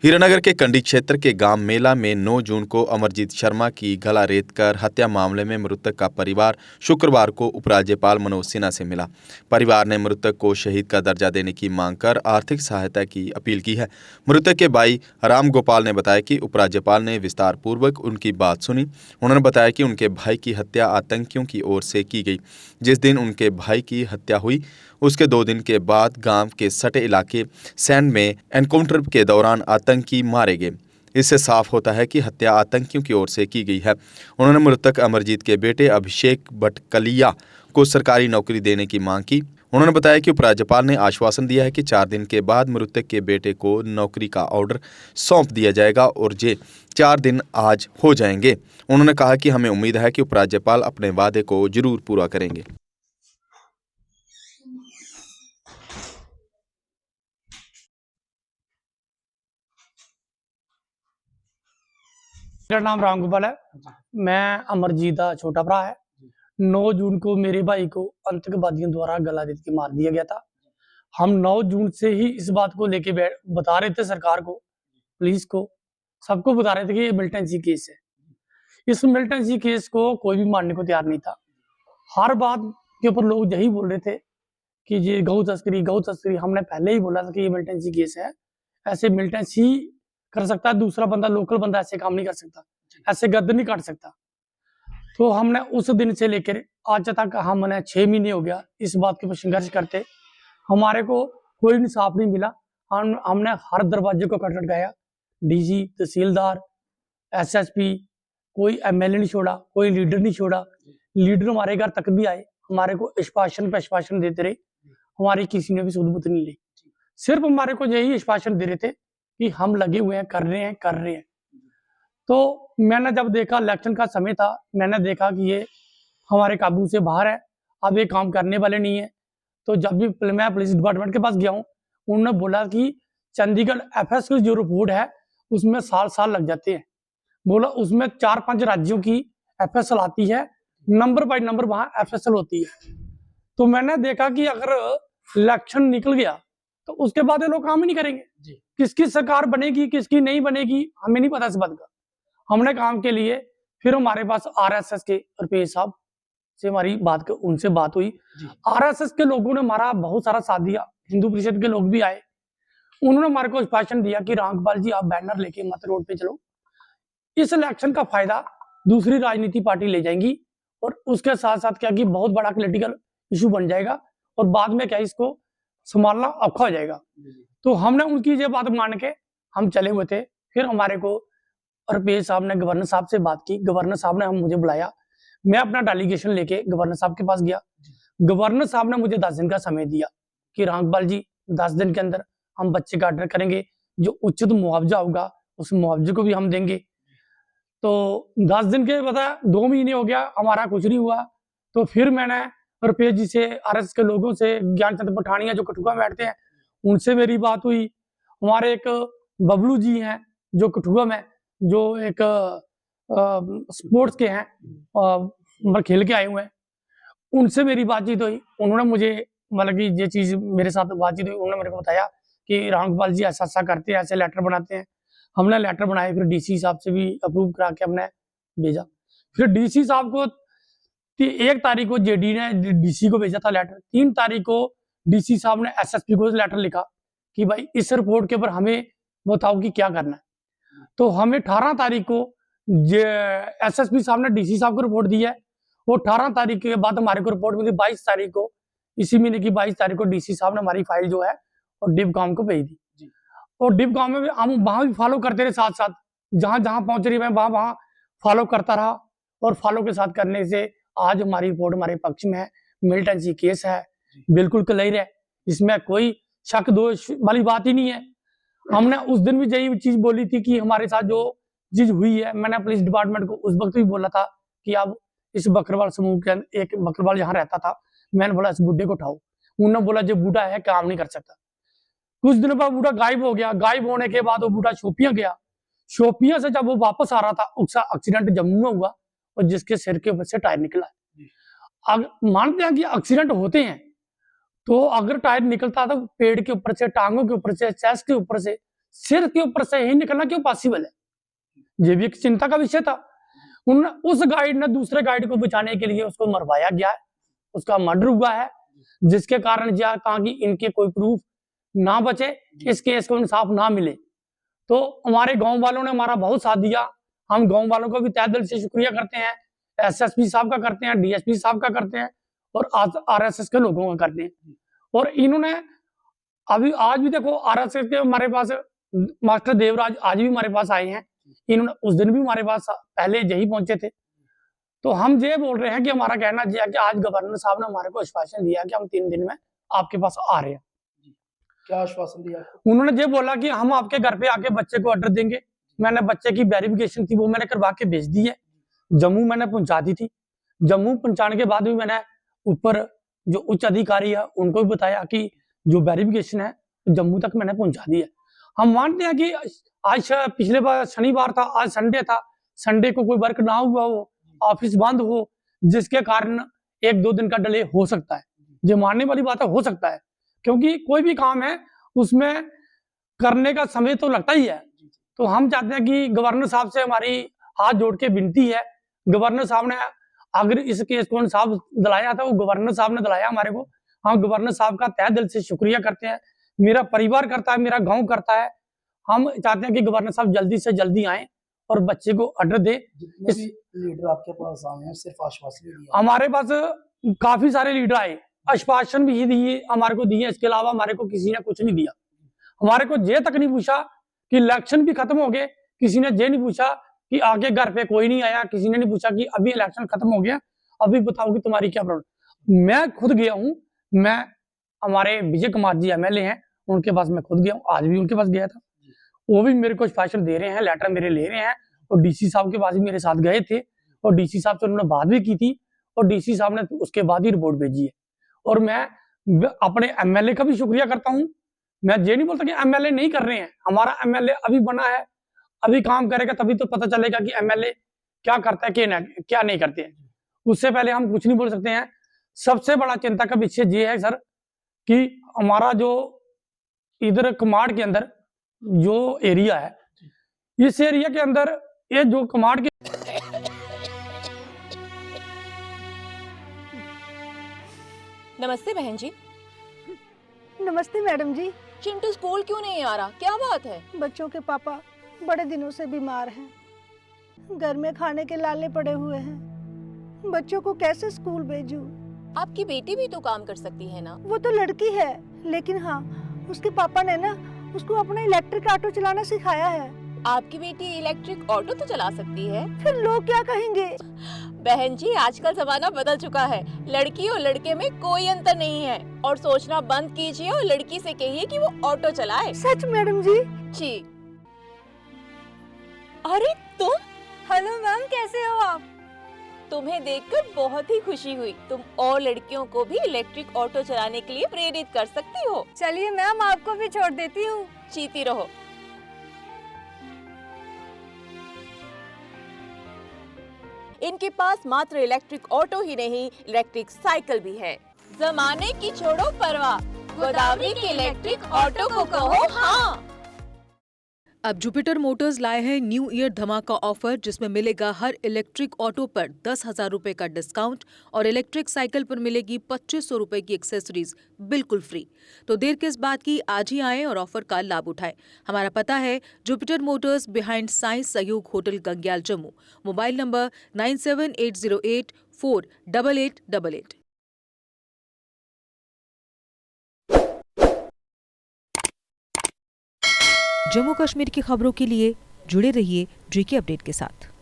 हीरानगर के कंडी क्षेत्र के गांव मेला में 9 जून को अमरजीत शर्मा की गला रेतकर हत्या मामले में मृतक का परिवार शुक्रवार को उपराज्यपाल मनोज सिन्हा से मिला। परिवार ने मृतक को शहीद का दर्जा देने की मांग कर आर्थिक सहायता की अपील की है। मृतक के भाई राम गोपाल ने बताया कि उपराज्यपाल ने विस्तार पूर्वक उनकी बात सुनी। उन्होंने बताया कि उनके भाई की हत्या आतंकियों की ओर से की गई। जिस दिन उनके भाई की हत्या हुई उसके 2 दिन के बाद गांव के सटे इलाके सैंड में एनकाउंटर के दौरान आतंकी मारे गए। इससे साफ होता है कि हत्या आतंकियों की ओर से की गई है। उन्होंने मृतक अमरजीत के बेटे अभिषेक भटकलिया को सरकारी नौकरी देने की मांग की। उन्होंने बताया कि उपराज्यपाल ने आश्वासन दिया है कि 4 दिन के बाद मृतक के बेटे को नौकरी का ऑर्डर सौंप दिया जाएगा और ये 4 दिन आज हो जाएंगे। उन्होंने कहा कि हमें उम्मीद है कि उपराज्यपाल अपने वादे को जरूर पूरा करेंगे। मेरा नाम राम गोपाल है। मैं अमरजीत का छोटा भरा है। 9 जून को मेरे भाई को आतंकवादियों द्वारा गला रेत के मार दिया गया था। हम 9 जून से ही इस बात को लेके बता रहे थे सरकार को, पुलिस को, सबको बता रहे थे कि ये मिलिटेंसी केस है। इस मिलिटेंसी केस को कोई भी मानने को तैयार नहीं था। हर बात के ऊपर लोग यही बोल रहे थे कि ये गौ तस्करी। हमने पहले ही बोला था कि ये मिलिटेंसी केस है। ऐसे मिलिटेंसी कर सकता है, दूसरा बंदा, लोकल बंदा ऐसे काम नहीं कर सकता, ऐसे गद्द नहीं काट सकता। तो हमने उस दिन से लेकर आज तक हमने 6 महीने हो गया इस बात के ऊपर संघर्ष करते। हमारे को कोई इंसाफ नहीं मिला। हमने हर दरवाजे को खटखटाया, डीसी, तहसीलदार, एसएसपी, कोई एमएलए नहीं छोड़ा, कोई लीडर नहीं छोड़ा। लीडर हमारे घर तक भी आए, हमारे को आश्वासन पे आश्वासन देते रहे। हमारी किसी ने भी सुध-बुध नहीं ली। सिर्फ हमारे को यही आश्वासन दे रहे थे कि हम लगे हुए हैं, कर रहे हैं। तो मैंने जब देखा इलेक्शन का समय था, मैंने देखा कि ये हमारे काबू से बाहर है, अब ये काम करने वाले नहीं है। तो जब भी मैं पुलिस डिपार्टमेंट के पास गया हूँ, उन्होंने बोला कि चंडीगढ़ एफएस की जो रिपोर्ट है उसमें साल लग जाते हैं। बोला उसमें 4-5 राज्यों की एफएसएल आती है, नंबर बाय नंबर वहां एफएसएल होती है। तो मैंने देखा कि अगर इलेक्शन निकल गया तो उसके बाद ये लोग काम ही नहीं करेंगे। किसकी सरकार बनेगी, किसकी नहीं बनेगी, हमें नहीं पता इस बात का। हमने काम के लिए फिर हमारे पास आरएसएस के रुपेश साहब से हमारी उनसे बात हुई। आरएसएस के लोगों ने हमारा बहुत सारा साथ दिया, हिंदू परिषद के लोग भी आए। उन्होंने हमारे को आश्वासन दिया कि रामपाल जी आप बैनर लेके मत रोड पे चलो, इस इलेक्शन का फायदा दूसरी राजनीति पार्टी ले जाएंगी और उसके साथ साथ क्या कि बहुत बड़ा पॉलिटिकल इशू बन जाएगा और बाद में क्या इसको संभालना औखा हो जाएगा। तो हमने उनकी ये बात मान के हम चले हुए थे। फिर हमारे को रुपेश साहब ने गवर्नर साहब से बात की। गवर्नर साहब ने मुझे बुलाया, मैं अपना डेलीगेशन लेके गवर्नर साहब के पास गया। गवर्नर साहब ने मुझे 10 दिन का समय दिया कि रामपाल जी 10 दिन के अंदर हम बच्चे का ऑर्डर करेंगे, जो उचित मुआवजा होगा उस मुआवजे को भी हम देंगे। तो 10 दिन के बता 2 महीने हो गया, हमारा कुछ नहीं हुआ। तो फिर मैंने रुपेश जी से, आरएस के लोगों से, ज्ञानचंद पठानिया जो कठुआ में बैठते हैं उनसे मेरी बात हुई। हमारे एक बबलू जी हैं जो कठुआ में, जो एक स्पोर्ट्स के हैं, मतलब खेल के आए हुए हैं, उनसे मेरी बातचीत हुई। उन्होंने मुझे मतलब कि ये चीज मेरे साथ बातचीत हुई। उन्होंने मेरे को बताया कि रामगोपाल जी ऐसा ऐसा करते हैं, ऐसे लेटर बनाते हैं। हमने लेटर बनाए, फिर डीसी साहब से भी अप्रूव करा के हमने भेजा। फिर डीसी साहब को 1 तारीख को जेडी ने डीसी को भेजा था लेटर। 3 तारीख को डीसी साहब ने एसएसपी को लेटर लिखा कि भाई इस रिपोर्ट के ऊपर हमें बताओ कि क्या करना है। तो हमें 18 तारीख को एसएसपी साहब ने डीसी साहब को रिपोर्ट दी है। वो 18 तारीख के बाद हमारे को रिपोर्ट मिली 22 तारीख को, इसी महीने की 22 तारीख को डीसी साहब ने हमारी फाइल जो है और डिपकॉम को भेज दी। और डिपकॉम में भी हम वहां भी फॉलो करते रहे, साथ साथ जहां जहां पहुंच रही है वहां फॉलो करता रहा। और फॉलो के साथ करने से आज हमारी रिपोर्ट हमारे पक्ष में है। मिलिटेंसी केस है, बिल्कुल क्लियर है, इसमें कोई शक दोष वाली बात ही नहीं है। हमने उस दिन भी यही चीज बोली थी कि हमारे साथ जो चीज हुई है, मैंने पुलिस डिपार्टमेंट को उस वक्त भी बोला था कि अब इस बकरवाल समूह के अंदर एक बकरवाल यहाँ रहता था, मैंने बोला इस बूढ़े को उठाओ। उन्होंने बोला जो बूढ़ा है काम नहीं कर सकता। कुछ दिनों बाद बूढ़ा गायब हो गया। गायब होने के बाद वो बूढ़ा शोपियां गया। शोपियां से जब वो वापस आ रहा था, उसका एक्सीडेंट जम्मू में हुआ और जिसके सिर के ऊपर से टायर निकला। अब मानते हैं कि एक्सीडेंट होते हैं, तो अगर टायर निकलता तो पेड़ के ऊपर से, टांगों के ऊपर से, चेस्ट के ऊपर से, सिर के ऊपर से ही निकलना क्यों पॉसिबल है? ये भी एक चिंता का विषय था। उस गाइड ने दूसरे गाइड को बचाने के लिए उसको मरवाया गया है, उसका मर्डर हुआ है, जिसके कारण कहा कि इनके कोई प्रूफ ना बचे, इस केस को इंसाफ ना मिले। तो हमारे गांव वालों ने हमारा बहुत साथ दिया। हम गांव वालों को भी तहे दिल से शुक्रिया करते हैं, एसएसपी साहब का करते हैं, डीएसपी साहब का करते हैं और आरएसएस के लोगों का करते हैं। और इन्होंने अभी आज भी देखो आरएसएस के हमारे पास मास्टर देवराज आज भी हमारे पास आए हैं। इन्होंने उस दिन भी हमारे पास पहले यही पहुंचे थे। तो हम ये बोल रहे हैं कि हमारा कहना यह है कि आज गवर्नर साहब ने हमारे को आश्वासन दिया कि हम 3 दिन में आपके पास आ रहे हैं। क्या आश्वासन दिया? उन्होंने ये बोला कि हम आपके घर पे आके बच्चे को ऑर्डर देंगे। मैंने बच्चे की वेरिफिकेशन थी वो मैंने करवा के भेज दी है। जम्मू मैंने पहुंचा दी थी। जम्मू पहुंचाने के बाद भी मैंने ऊपर जो उच्च अधिकारी है उनको भी बताया कि जो वेरिफिकेशन है जम्मू तक मैंने पहुंचा दी है। हम मानते हैं कि आज पिछले बार शनिवार था, आज संडे था, संडे को कोई वर्क ना हुआ हो, ऑफिस बंद हो, जिसके कारण 1-2 दिन का डिले हो सकता है। ये मानने वाली बात है, हो सकता है, क्योंकि कोई भी काम है उसमें करने का समय तो लगता ही है। तो हम चाहते हैं कि गवर्नर साहब से हमारी हाथ जोड़ के विनती है, गवर्नर साहब ने अगर इस केस को इंसाफ दिलाया था वो गवर्नर साहब ने दिलाया हमारे को। हम गवर्नर साहब का तहे दिल से शुक्रिया करते हैं। मेरा परिवार करता है, मेरा गांव करता है। हम चाहते हैं कि गवर्नर साहब जल्दी से जल्दी आए और बच्चे को ऑर्डर दे। जितने भी लीडर आपके पास आए हैं सिर्फ आश्वासन ही दिया? हमारे पास काफी सारे लीडर आए, आश्वासन भी दिए हमारे को दिए, इसके अलावा हमारे को किसी ने कुछ नहीं दिया। हमारे को ये तक नहीं पूछा कि इलेक्शन भी खत्म हो गए, किसी ने ये नहीं पूछा कि आगे घर पे कोई नहीं आया, किसी ने नहीं पूछा कि अभी इलेक्शन खत्म हो गया, अभी बताओ कि तुम्हारी क्या प्रॉब्लम। मैं खुद गया हूँ, मैं हमारे विजय कुमार जी एमएलए हैं, उनके पास मैं खुद गया हूँ, आज भी उनके पास गया था। वो भी मेरे को आश्वासन दे रहे हैं, लेटर मेरे ले रहे हैं और डीसी साहब के पास भी मेरे साथ गए थे और डीसी साहब से उन्होंने बात भी की थी और डीसी साहब ने उसके बाद ही रिपोर्ट भेजी है। और मैं अपने एमएलए का भी शुक्रिया करता हूँ। मैं ये नहीं बोलता कि एमएलए नहीं कर रहे हैं, हमारा एमएलए अभी बना है, अभी काम करेगा तभी तो पता चलेगा कि एमएलए क्या करता है क्या नहीं करते हैं। उससे पहले हम कुछ नहीं बोल सकते हैं। सबसे बड़ा चिंता का विषय ये है सर कि हमारा जो इधर कमाड़ के अंदर जो एरिया है, इस एरिया के अंदर ये जो कमाड़ के नमस्ते बहन जी। नमस्ते मैडम जी। चिंटू स्कूल क्यों नहीं आ रहा, क्या बात है? बच्चों के पापा बड़े दिनों से बीमार हैं, घर में खाने के लाले पड़े हुए हैं, बच्चों को कैसे स्कूल भेजूं? आपकी बेटी भी तो काम कर सकती है ना। वो तो लड़की है, लेकिन हाँ उसके पापा ने ना उसको अपना इलेक्ट्रिक ऑटो चलाना सिखाया है। आपकी बेटी इलेक्ट्रिक ऑटो तो चला सकती है। फिर लोग क्या कहेंगे? बहन जी आजकल जमाना बदल चुका है, लड़की और लड़के में कोई अंतर नहीं है। और सोचना बंद कीजिए और लड़की से कहिए कि वो ऑटो चलाए। सच मैडम जी? जी। अरे तुम? हेलो मैम, कैसे हो आप? तुम्हें देखकर बहुत ही खुशी हुई। तुम और लड़कियों को भी इलेक्ट्रिक ऑटो चलाने के लिए प्रेरित कर सकती हो। चलिए मैम, आपको भी छोड़ देती हूँ। जीती रहो। इनके पास मात्र इलेक्ट्रिक ऑटो ही नहीं, इलेक्ट्रिक साइकिल भी है। जमाने की छोड़ो परवाह, गोदावरी के इलेक्ट्रिक ऑटो को कहो हाँ। अब जुपिटर मोटर्स लाए हैं न्यू ईयर धमाका ऑफर, जिसमें मिलेगा हर इलेक्ट्रिक ऑटो पर 10,000 रुपए का डिस्काउंट और इलेक्ट्रिक साइकिल पर मिलेगी 2,500 रुपए की एक्सेसरीज बिल्कुल फ्री। तो देर किस बात की, आज ही आएं और ऑफर का लाभ उठाएं। हमारा पता है जुपिटर मोटर्स, बिहाइंड साइंस सहयोग hotel, Gangyal, Jammu. Mobile number 9780848888। Jammu Kashmir की खबरों के लिए जुड़े रहिए जीके अपडेट के साथ।